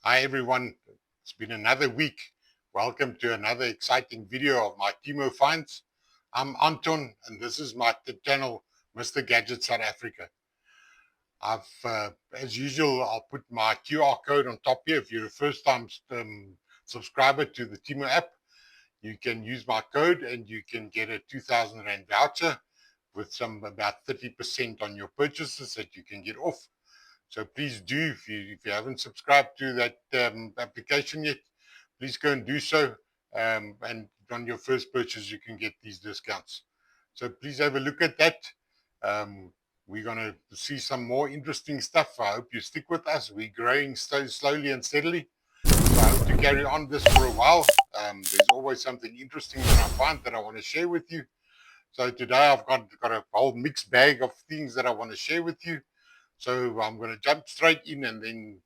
Hi everyone, it's been another week. Welcome to another exciting video of my TemuFinds. I'm Anton and this is my channel, Mr. Gadget South Africa. As usual, I'll put my QR code on top here. If you're a first time subscriber to the Temu app, you can use my code and you can get a 2,000 Rand voucher with some about 30% on your purchases that you can get off. So please do, if you haven't subscribed to that application yet, please go and do so. And on your first purchase, you can get these discounts. So please have a look at that. Um, we're going to see some more interesting stuff. I hope you stick with us. We're growing slowly and steadily. So I hope to carry on this for a while. There's always something interesting that I find that I want to share with you. So today I've got a whole mixed bag of things that I want to share with you. So I'm going to jump straight in and then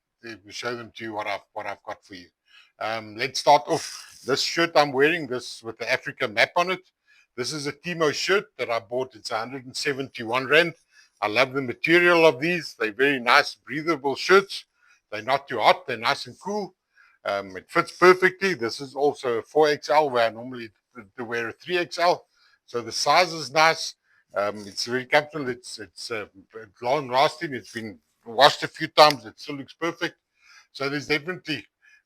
show them to you what I've got for you. Let's start off. This shirt I'm wearing, this with the Africa map on it. This is a Temu shirt that I bought. It's 171 Rand. I love the material of these. They're very nice, breathable shirts. They're not too hot. They're nice and cool. It fits perfectly. This is also a 4XL where I normally wear a 3XL. So the size is nice. It's very comfortable. It's long lasting. It's been washed a few times. It still looks perfect. So there's definitely.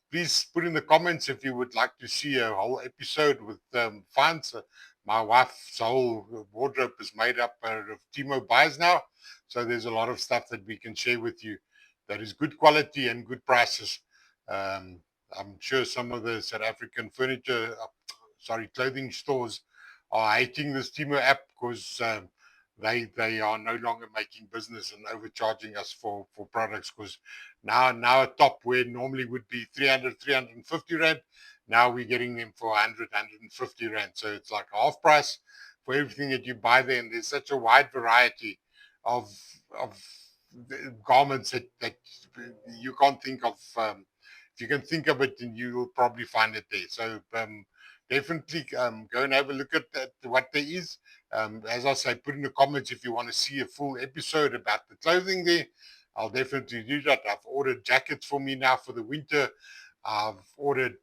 Please put in the comments if you would like to see a whole episode with finds. My wife's whole wardrobe is made up of Temu buys now. So there's a lot of stuff that we can share with you that is good quality and good prices. Um, I'm sure some of the South African clothing stores are hating this Temu app because they are no longer making business and overcharging us for products, because now a top where normally would be 350 Rand, now we're getting them for 150 Rand. So it's like half price for everything that you buy there, and there's such a wide variety of of garments that you can't think of. If you can think of it, then you will probably find it there. So definitely go and have a look at what there is. As I say, put in the comments if you want to see a full episode about the clothing there. I'll definitely do that. I've ordered jackets for me now for the winter. I've ordered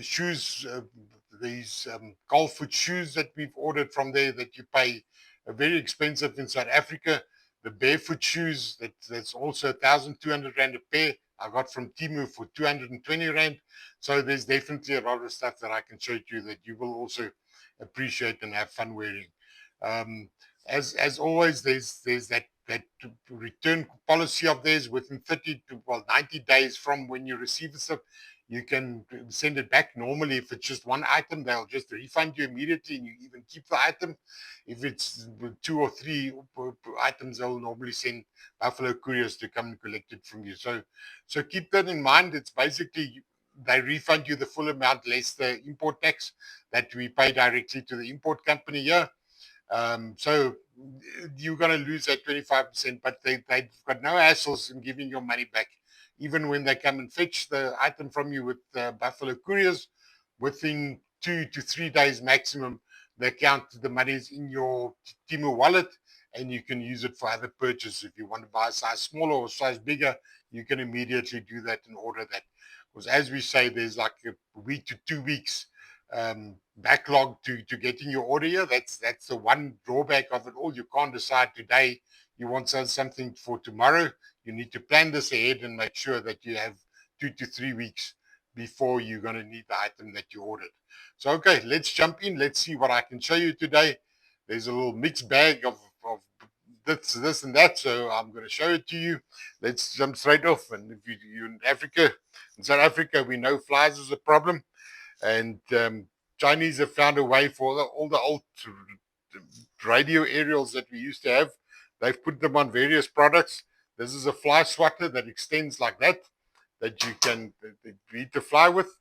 shoes, these Goldfoot shoes that we've ordered from there that you pay very expensive in South Africa. The barefoot shoes, that's also 1,200 Rand a pair. I got from Temu for 220 Rand. So there's definitely a lot of stuff that I can show you that you will also appreciate and have fun wearing. Um, as always, there's that return policy of theirs within 30 to 90 days from when you receive the stuff. You can send it back. Normally, if it's just one item, they'll just refund you immediately, and you even keep the item. If it's two or three items, they'll normally send Buffalo couriers to come and collect it from you. So keep that in mind. It's basically they refund you the full amount less the import tax that we pay directly to the import company here. So you're going to lose that 25%, but they've got no hassles in giving your money back. Even when they come and fetch the item from you with Buffalo couriers, within 2 to 3 days maximum, they count the monies in your Temu wallet, and you can use it for other purchases. If you want to buy a size smaller or a size bigger, you can immediately do that and order that. Because as we say, there's like a week to 2 weeks backlog to getting your order here. That's the one drawback of it all. You can't decide today you want something for tomorrow. You need to plan this ahead and make sure that you have 2 to 3 weeks before you're going to need the item that you ordered. So okay, let's jump in. Let's see what I can show you today. There's a little mixed bag of this and that, so I'm going to show it to you. Let's jump straight off. And if you're in Africa, in South Africa, we know flies is a problem, and Chinese have found a way for all the old radio aerials that we used to have. They've put them on various products. This is a fly swatter that extends like that you can read the fly with.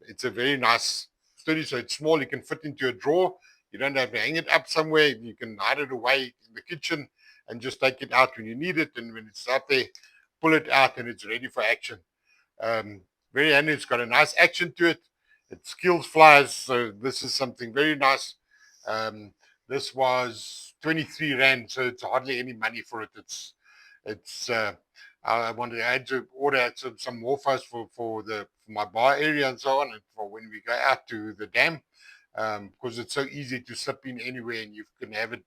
It's a very nice sturdy, so it's small. You can fit into a drawer. You don't have to hang it up somewhere. You can hide it away in the kitchen and just take it out when you need it. And when it's out there, pull it out and it's ready for action. Very handy. It's got a nice action to it. It kills flies, so this is something very nice. This was 23 Rand, so it's hardly any money for it. It's I wanted to order some morphos for my bar area and so on, and for when we go out to the dam, because it's so easy to slip in anywhere, and you can have it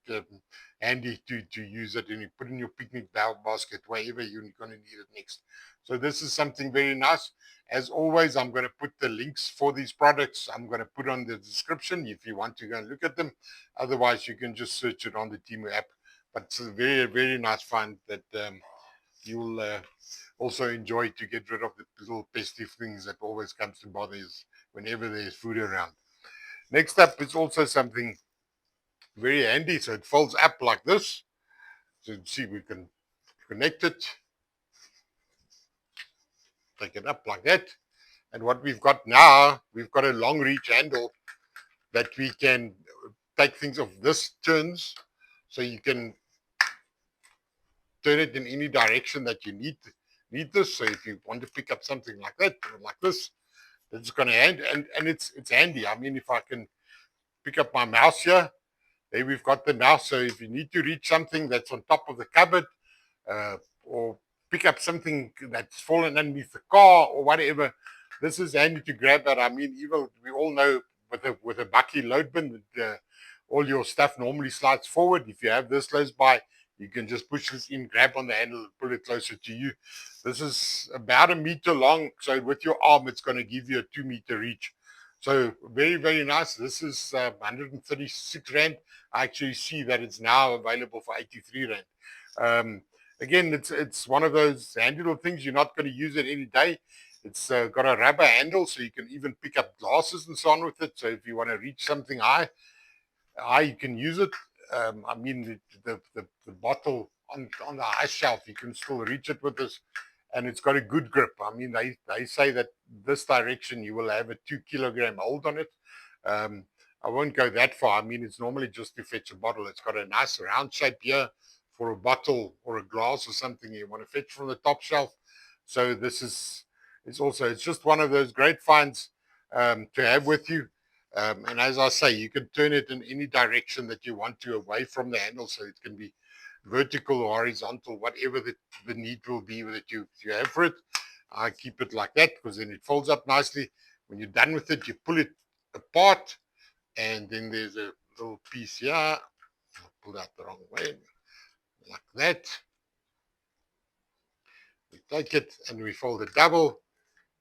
handy to use it, and you put in your picnic basket wherever you're going to need it next. So this is something very nice. As always, I'm going to put the links for these products. I'm going to put on the description if you want to go and look at them. Otherwise, you can just search it on the Temu app. But it's a very, very nice find that you'll also enjoy to get rid of the little pesky things that always comes to bother us whenever there's food around. Next up is also something very handy. So it folds up like this. So you see we can connect it, take it up like that. And what we've got now, we've got a long reach handle that we can take things of this turns. So you can turn it in any direction that you need this. So if you want to pick up something like that, like this, it's going to hand, and it's handy. I mean, if I can pick up my mouse here, there we've got the mouse. So if you need to reach something that's on top of the cupboard, or pick up something that's fallen underneath the car or whatever, this is handy to grab that. I mean, even we all know with a bucky load bin, all your stuff normally slides forward. If you have this close by, you can just push this in, grab on the handle, and pull it closer to you. This is about 1 meter long, so with your arm, it's going to give you a 2 meter reach. So very, very nice. This is 136 Rand. I actually see that it's now available for 83 Rand. Again, it's one of those handy little things. You're not going to use it any day. It's got a rubber handle, so you can even pick up glasses and so on with it. So if you want to reach something high, you can use it. I mean, the bottle on the high shelf, you can still reach it with this, and it's got a good grip. I mean, they say that this direction you will have a 2 kilogram hold on it. I won't go that far. I mean, it's normally just to fetch a bottle. It's got a nice round shape here for a bottle or a glass or something you want to fetch from the top shelf. So this is it's just one of those great finds to have with you. And as I say, you can turn it in any direction that you want to away from the handle, so it can be vertical or horizontal, whatever the need will be that you have for it. I keep it like that because then it folds up nicely. When you're done with it, you pull it apart, and then there's a little piece here. I'll pull out the wrong way, like that. We take it and we fold it double,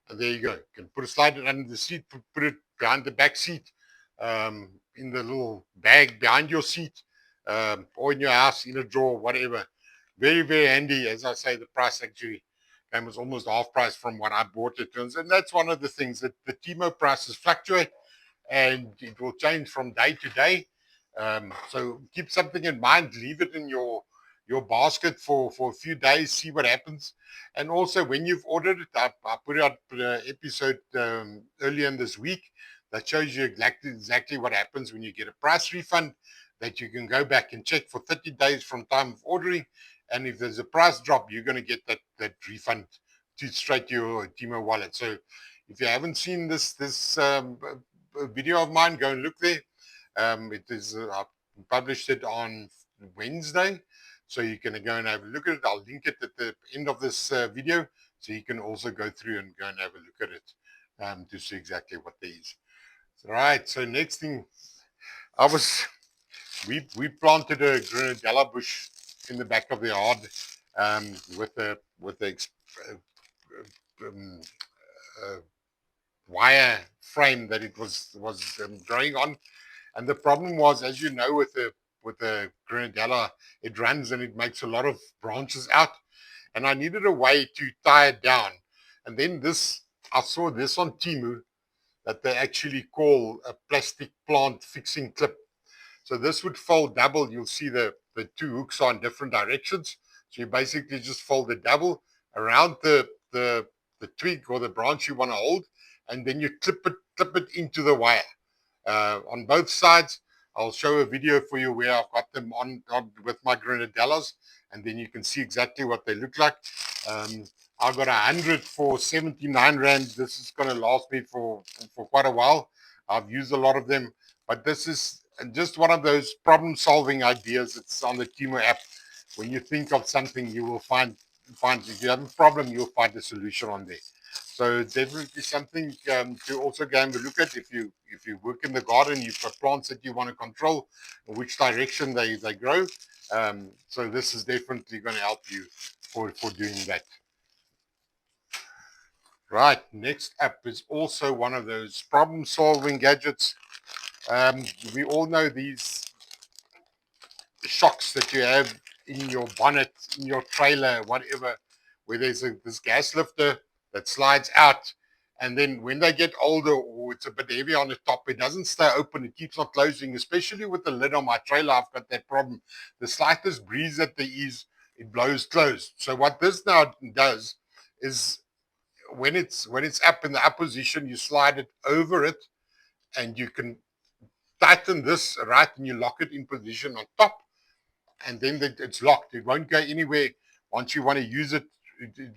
and there you go. You can slide it under the seat, put it behind the back seat, in the little bag behind your seat, or in your house, in a drawer, whatever. Very, very handy. As I say, the price actually was almost half price from what I bought it. And that's one of the things that the Temu prices fluctuate, and it will change from day to day. So keep something in mind. Leave it in your basket for a few days, see what happens. And also, when you've ordered it, I put out an episode earlier in this week that shows you exactly what happens when you get a price refund, that you can go back and check for 30 days from time of ordering. And if there's a price drop, you're going to get that refund straight to your Temu wallet. So if you haven't seen this video of mine, go and look there. It is I published it on Wednesday, so you can go and have a look at it. I'll link it at the end of this video, so you can also go through and go and have a look at it to see exactly what there is. All right. So next thing, we planted a grenadella bush in the back of the yard with a um, wire frame that it was growing on. And the problem was, as you know, with the grenadella, it runs and it makes a lot of branches out. And I needed a way to tie it down. And then I saw this on Temu that they actually call a plastic plant fixing clip. So this would fold double. You'll see the two hooks are in different directions. So you basically just fold it double around the twig or the branch you want to hold, and then you clip it into the wire on both sides. I'll show a video for you where I've got them on with my grenadellas, and then you can see exactly what they look like. I got 100 for 79 Rand. This is going to last me for quite a while. I've used a lot of them, but this is just one of those problem-solving ideas. It's on the Temu app. When you think of something, you will find find, if you have a problem, you'll find a solution on there. So definitely something to also go and look at. If you work in the garden, you've got plants that you want to control, which direction they grow. So this is definitely going to help you for doing that. Right, next up is also one of those problem-solving gadgets. We all know these shocks that you have in your bonnet, in your trailer, whatever, where there's this gas lifter that slides out. And then when they get older or it's a bit heavy on the top, it doesn't stay open. It keeps on closing, especially with the lid on my trailer. I've got that problem. The slightest breeze that there is, it blows closed. So what this now does is when it's up in the up position, you slide it over it and you can tighten this right and you lock it in position on top, and then it's locked. It won't go anywhere. Once you want to use it,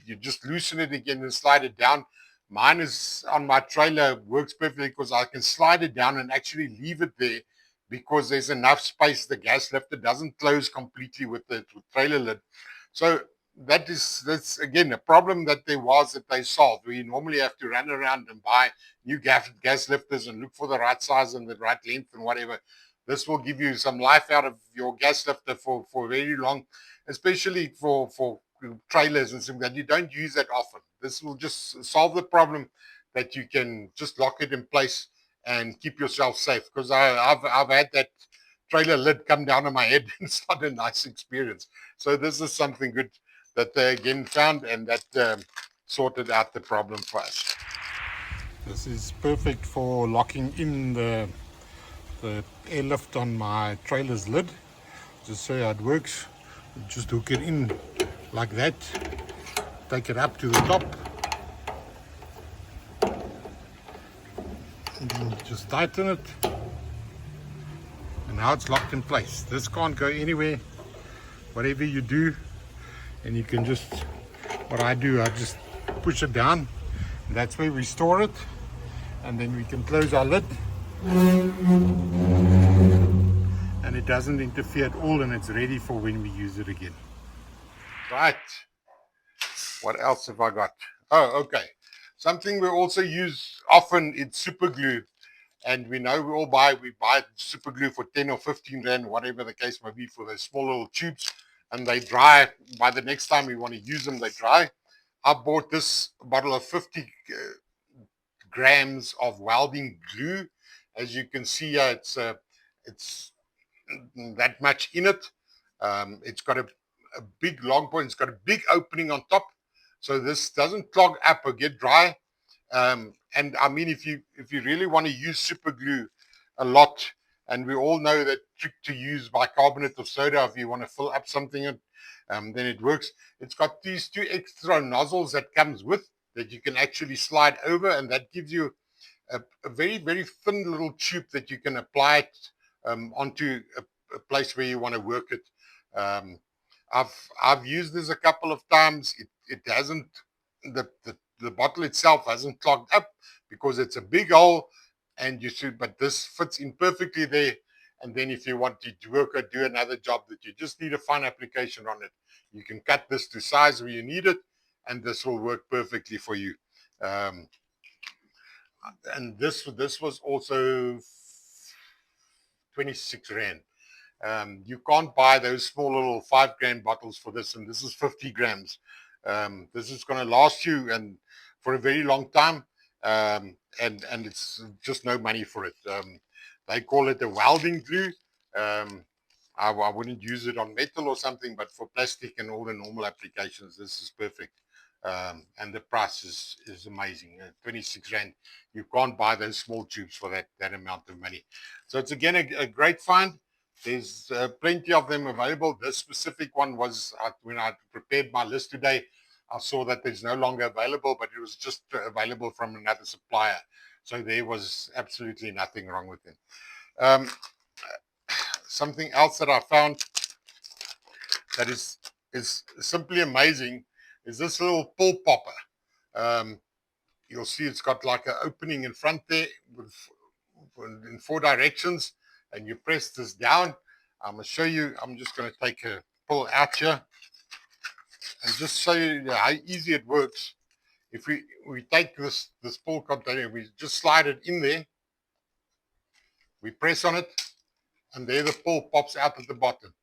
you just loosen it again and slide it down. Mine is on my trailer, works perfectly because I can slide it down and actually leave it there because there's enough space. The gas lifter doesn't close completely with the trailer lid. So that's again a problem that there was that they solved. We normally have to run around and buy new gas lifters and look for the right size and the right length and whatever. This will give you some life out of your gas lifter for very long, especially for trailers and something that you don't use that often. This will just solve the problem that you can just lock it in place and keep yourself safe. Because I've had that trailer lid come down on my head and it's not a nice experience. So this is something good that they again found and that sorted out the problem for us. This is perfect for locking in the airlift on my trailer's lid. Just so how it works. Just hook it in like that, take it up to the top, and then just tighten it, and now it's locked in place. This can't go anywhere, whatever you do. And you can just, what I do, I just push it down, and that's where we store it, and then we can close our lid and it doesn't interfere at all, and it's ready for when we use it again. Right, what else have I got? Oh, okay, something we also use often is super glue. And we know we buy super glue for 10 or 15 rand, whatever the case may be, for those small little tubes, and they dry. By the next time we want to use them, they dry. I bought this bottle of 50 grams of welding glue. As you can see here, it's that much in it. It's got a big long point. It's got a big opening on top, so this doesn't clog up or get dry. And I mean, if you really want to use super glue a lot, and we all know that trick to use bicarbonate of soda if you want to fill up something, then it works. It's got these two extra nozzles that comes with that you can actually slide over, and that gives you a very, very thin little tube that you can apply it onto a place where you want to work it. I've used this a couple of times. It hasn't, the bottle itself hasn't clogged up because it's a big hole, and you should, but this fits in perfectly there. And then if you want to work or do another job that you just need a fine application on it, you can cut this to size where you need it, and this will work perfectly for you. And this was also 26 rand. You can't buy those small little 5 gram bottles for this, and this is 50 grams. This is going to last you and for a very long time, and it's just no money for it. They call it a welding glue. I wouldn't use it on metal or something, but for plastic and all the normal applications, this is perfect. And the price is amazing. 26 rand. You can't buy those small tubes for that amount of money. So it's again a great find. There's plenty of them available. This specific one was, when I prepared my list today, I saw that there's no longer available, but it was just available from another supplier. So there was absolutely nothing wrong with it. Something else that I found that is simply amazing is this little pull popper. You'll see it's got like an opening in front there in 4 directions, and you press this down. I'm going to show you. I'm just going to take a pull out here. And just so you know how easy it works, if we take this pull container, we just slide it in there, we press on it, and there the pull pops out at the bottom.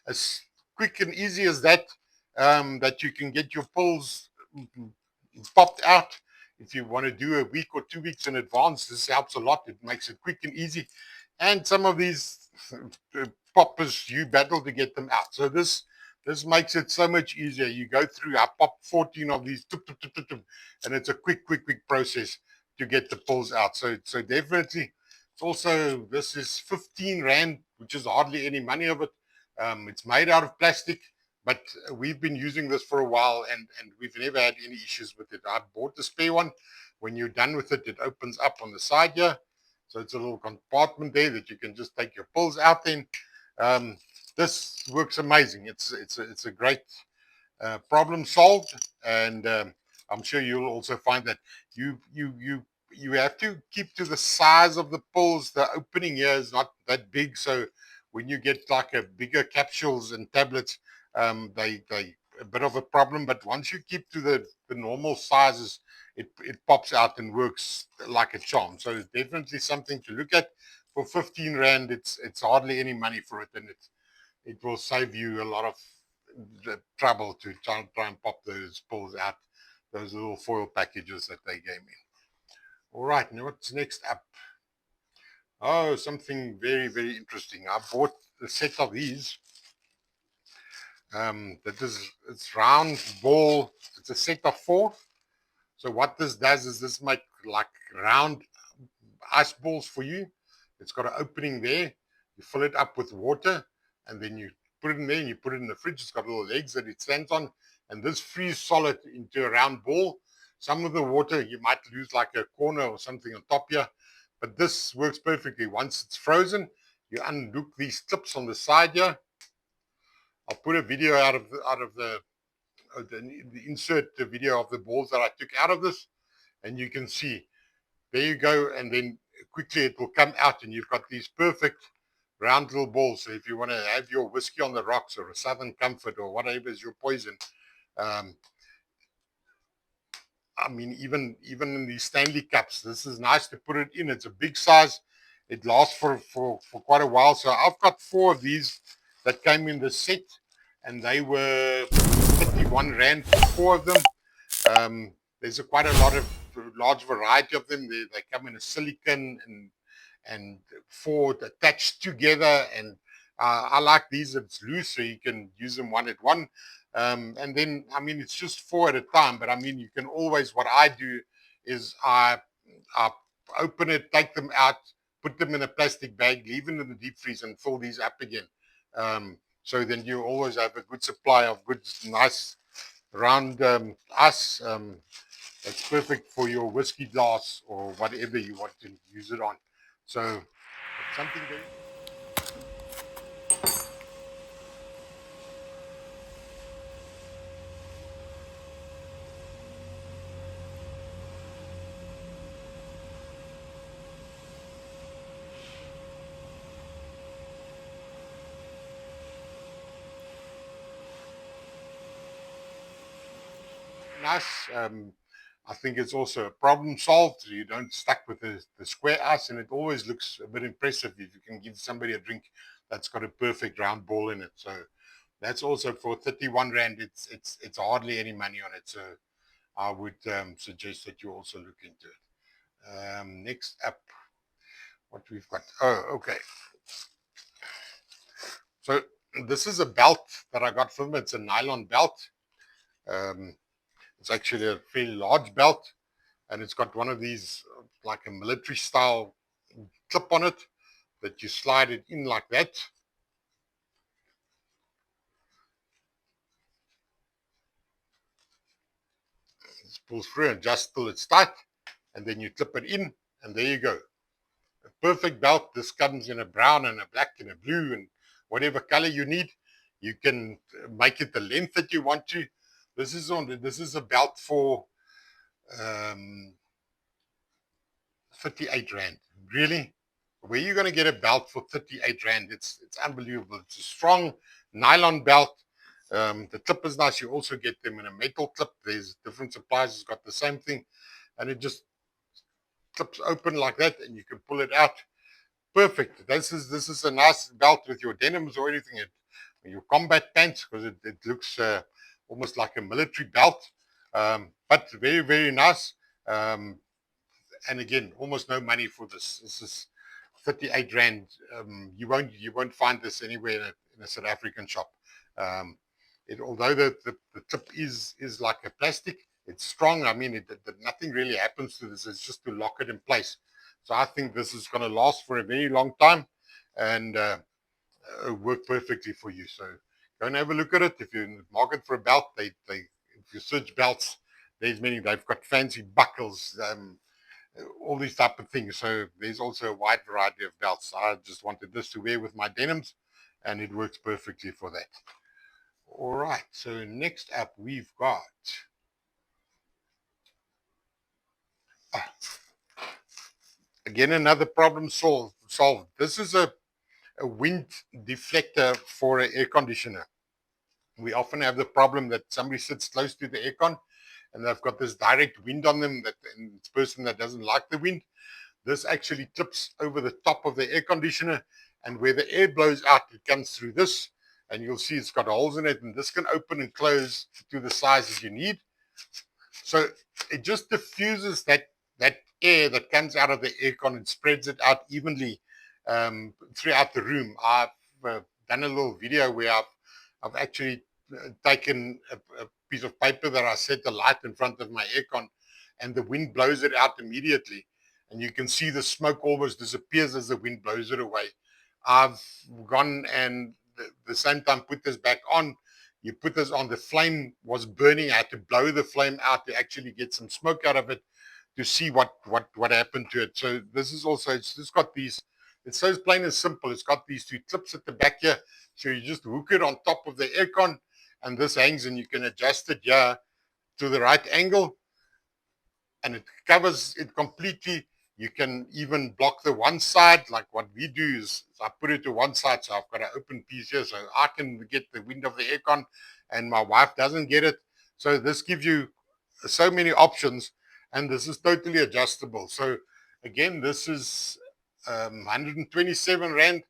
As quick and easy as that, that you can get your pulls popped out. If you want to do a week or 2 weeks in advance, this helps a lot. It makes it quick and easy. And some of these poppers, you battle to get them out. So this makes it so much easier. You go through, I pop 14 of these, and it's a quick process to get the pulls out. So definitely, it's also, this is 15 Rand, which is hardly any money of it. It's made out of plastic, but we've been using this for a while, and we've never had any issues with it. I bought the spare one. When you're done with it, it opens up on the side here. So it's a little compartment there that you can just take your pulls out in. This works amazing. It's a great problem solved, and I'm sure you'll also find that you have to keep to the size of the pulls. The opening here is not that big, so when you get like a bigger capsules and tablets, they a bit of a problem. But once you keep to the normal sizes, it pops out and works like a charm. So it's definitely something to look at. For 15 Rand, it's hardly any money for it, and it will save you a lot of the trouble to try and pop those pulls out, those little foil packages that they gave me. All right, now what's next up? Oh, something very, very interesting. I bought a set of these. It's round ball. It's a set of 4. So what this does is this make like round ice balls for you. It's got an opening there. You fill it up with water, and then you put it in there and you put it in the fridge. It's got little legs that it stands on, and this freeze solid into a round ball. Some of the water you might lose like a corner or something on top here, but this works perfectly. Once it's frozen, you unhook these clips on the side here. I'll put a video out of the insert the video of the balls that I took out of this, and you can see. There you go, and then quickly it will come out, and you've got these perfect round little balls. So if you want to have your whiskey on the rocks or a Southern Comfort or whatever is your poison, um, I mean, even in these Stanley cups, this is nice to put it in. It's a big size. It lasts for quite a while. So I've got 4 of these that came in the set, and they were 31 Rand for 4 of them. There's quite a large variety of them. They come in a silicon and 4 attached together, and I like these. It's loose, so you can use them one at one. And then, I mean, it's just 4 at a time, but I mean, you can always, what I do is I open it, take them out, put them in a plastic bag, leave them in the deep freeze, and fill these up again. So then you always have a good supply of good, nice round ice. It's perfect for your whiskey glass or whatever you want to use it on. So it's something very nice. I think it's also a problem solved. So you don't stuck with the square ice, and it always looks a bit impressive if you can give somebody a drink that's got a perfect round ball in it. So that's also for 31 Rand. It's hardly any money on it. So I would suggest that you also look into it. Next up, what we've got. Oh, okay. So this is a belt that I got from it. It's a nylon belt. Um, it's actually a fairly large belt, and it's got one of these like a military style clip on it that you slide it in like that. It pulls through and adjusts till it's tight, and then you clip it in, and there you go. A perfect belt. This comes in a brown and a black and a blue and whatever color you need. You can make it the length that you want to. This is a belt for 38 Rand. Really? Where are you going to get a belt for 38 Rand? It's unbelievable. It's a strong nylon belt. The clip is nice. You also get them in a metal clip. There's different suppliers has got the same thing, and it just clips open like that, and you can pull it out. Perfect. This is a nice belt with your denims or anything. Your combat pants, because it looks almost like a military belt, but very, very nice. Um, and again, almost no money for this. This is 38 rand. You won't find this anywhere in a South African shop. Although the tip is like a plastic, it's strong. I mean, nothing really happens to this. It's just to lock it in place. So I think this is going to last for a very long time, and work perfectly for you. So go and have a look at it. If you're in the market for a belt, if you search belts, there's many. They've got fancy buckles, all these type of things. So there's also a wide variety of belts. I just wanted this to wear with my denims, and it works perfectly for that. All right. So next up, we've got again another problem solved. This is a wind deflector for an air conditioner. We often have the problem that somebody sits close to the aircon and they've got this direct wind on them, and it's a person that doesn't like the wind. This actually tips over the top of the air conditioner, and where the air blows out, it comes through this, and you'll see it's got holes in it, and this can open and close to the size that you need. So it just diffuses that air that comes out of the aircon and spreads it out evenly throughout the room. I've done a little video where I've actually taken a piece of paper that I set the light in front of my aircon, and the wind blows it out immediately, and you can see the smoke almost disappears as the wind blows it away. I've gone and the same time put this back on. You put this on, the flame was burning. I had to blow the flame out to actually get some smoke out of it to see what happened to it. So this is also, it's just got these, it's so plain and simple. It's got these two clips at the back here. So you just hook it on top of the aircon, and this hangs, and you can adjust it here to the right angle, and it covers it completely. You can even block the one side. Like what we do is I put it to one side, so I've got an open piece here, so I can get the wind of the aircon, and my wife doesn't get it. So this gives you so many options, and this is totally adjustable. So again, this is 127 rand.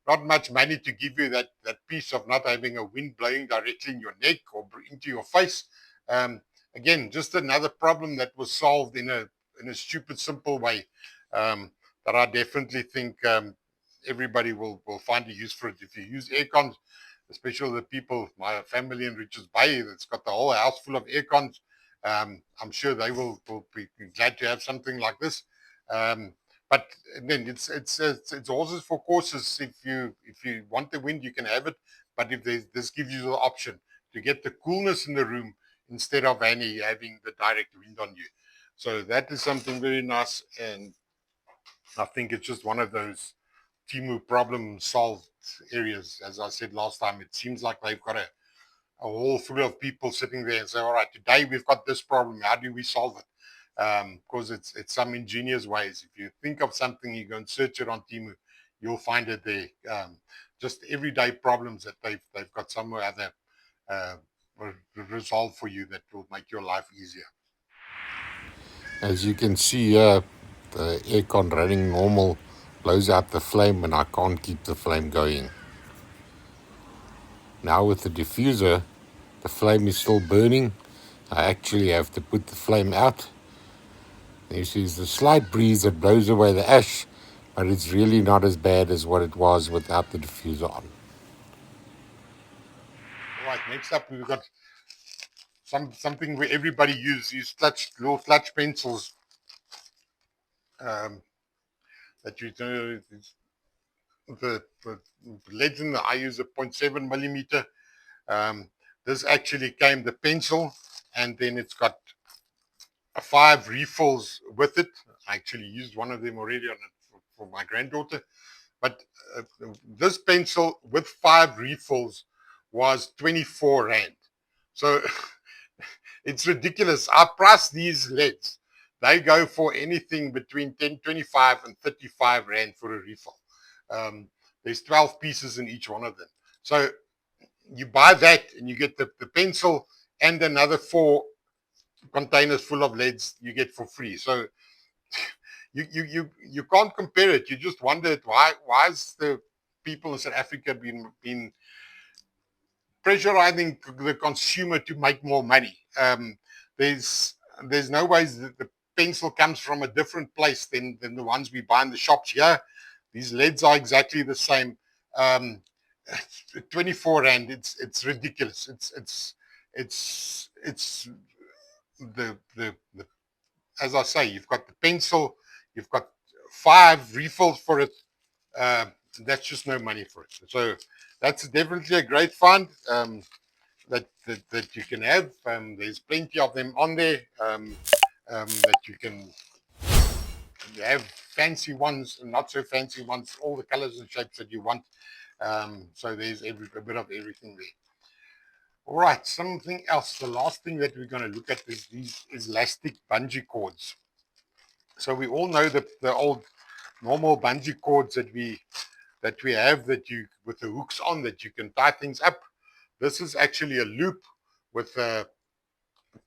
Not much money to give you that piece of not having a wind blowing directly in your neck or into your face. Again, just another problem that was solved in a stupid, simple way, that I definitely think everybody will find a use for it. If you use aircons, especially the people, my family in Richards Bay, that's got the whole house full of aircons, I'm sure they will be glad to have something like this. But then it's horses for courses. If you want the wind, you can have it. But if this gives you the option to get the coolness in the room instead of having the direct wind on you. So that is something very nice, and I think it's just one of those Temu problem solved areas. As I said last time, it seems like they've got a hall full of people sitting there and say, all right, today we've got this problem. How do we solve it? Because it's some ingenious ways. If you think of something, you go and search it on Temu, you'll find it there. Just everyday problems that they've got somewhere other uh, resolve for you that will make your life easier. As you can see here, the aircon running normal blows out the flame, and I can't keep the flame going. Now with the diffuser, the flame is still burning. I actually have to put the flame out. You see the slight breeze that blows away the ash, but it's really not as bad as what it was without the diffuser on. All right, next up we've got something where everybody uses little clutch pencils that you know. The legend, I use a 0.7 millimeter. This actually came the pencil, and then it's got 5 refills with it. I actually used one of them already on it for my granddaughter. But this pencil with 5 refills was 24 rand. So it's ridiculous. I price these leads. They go for anything between 25 and 35 rand for a refill. There's 12 pieces in each one of them. So you buy that and you get the pencil and another 4 containers full of leads you get for free. So you can't compare it. You just wonder why is the people in South Africa been pressurizing the consumer to make more money. There's no ways that the pencil comes from a different place than the ones we buy in the shops here. These leads are exactly the same. Um, 24 rand. It's ridiculous. It's the as I say, you've got the pencil, you've got 5 refills for it. Uh, that's just no money for it. So that's definitely a great find. That you can have. There's plenty of them on there that you can have, fancy ones and not so fancy ones, all the colors and shapes that you want. So there's a bit of everything there. All right, something else. The last thing that we're going to look at is these elastic bungee cords. So we all know the old normal bungee cords that we have that you with the hooks on that you can tie things up. This is actually a loop with a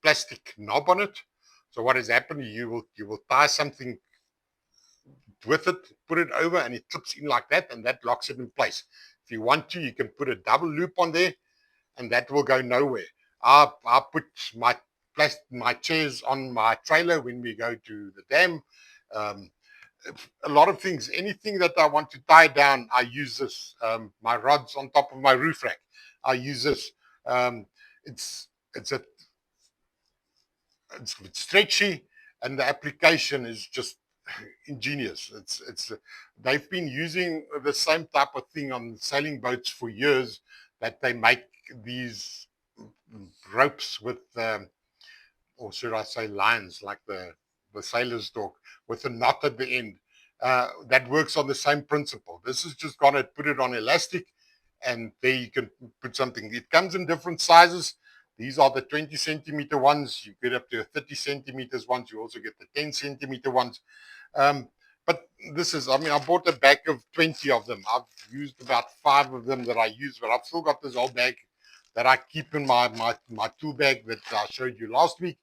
plastic knob on it. So what has happened? You will tie something with it, put it over, and it clips in like that, and that locks it in place. If you want to, you can put a double loop on there, and that will go nowhere. I put my chairs on my trailer when we go to the dam. Um, a lot of things, anything that I want to tie down, I use this. My rods on top of my roof rack, I use this. Um, it's it's a it's stretchy, and the application is just ingenious. It's they've been using the same type of thing on sailing boats for years. That they make these ropes with, or should I say, lines like the sailor's dog with a knot at the end. That works on the same principle. This is just gonna put it on elastic, and there you can put something. It comes in different sizes. These are the 20 centimeter ones. You get up to 30 centimeters ones. You also get the 10 centimeter ones. Um, but this is, I mean, I bought a bag of 20 of them. I've used about 5 of them that I use, but I've still got this old bag that I keep in my tool bag that I showed you last week.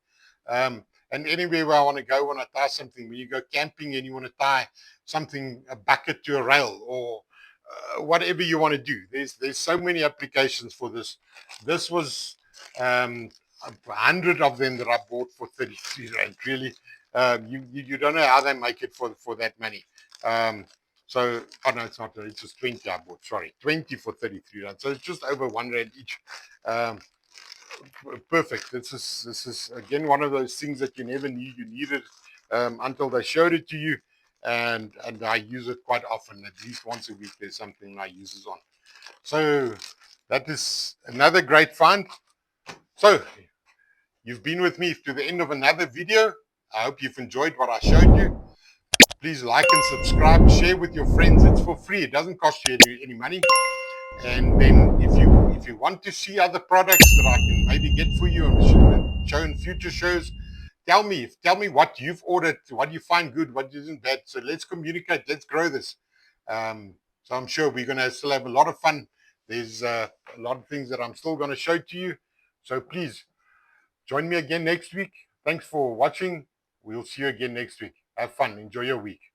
And anywhere where I want to go when I tie something, when you go camping and you want to tie something, a bucket to a rail, or whatever you want to do, there's so many applications for this. This was 100 of them that I bought for 33 rand. Really, you don't know how they make it for that money. So, oh no, it's not. It's just 20 I bought. Sorry, 20 for 33 rand. So it's just over 1 rand each. Um, Perfect. This is again one of those things that you never knew you needed until they showed it to you, and I use it quite often. At least once a week, there's something I use it on. So that is another great find. So you've been with me to the end of another video. I hope you've enjoyed what I showed you. Please like and subscribe, share with your friends. It's for free. It doesn't cost you any money. And then if you want to see other products that I can maybe get for you and show in future shows, tell me what you've ordered, what you find good, what isn't bad. So let's communicate. Let's grow this. So I'm sure we're going to still have a lot of fun. There's a lot of things that I'm still going to show to you. So please join me again next week. Thanks for watching. We'll see you again next week. Have fun. Enjoy your week.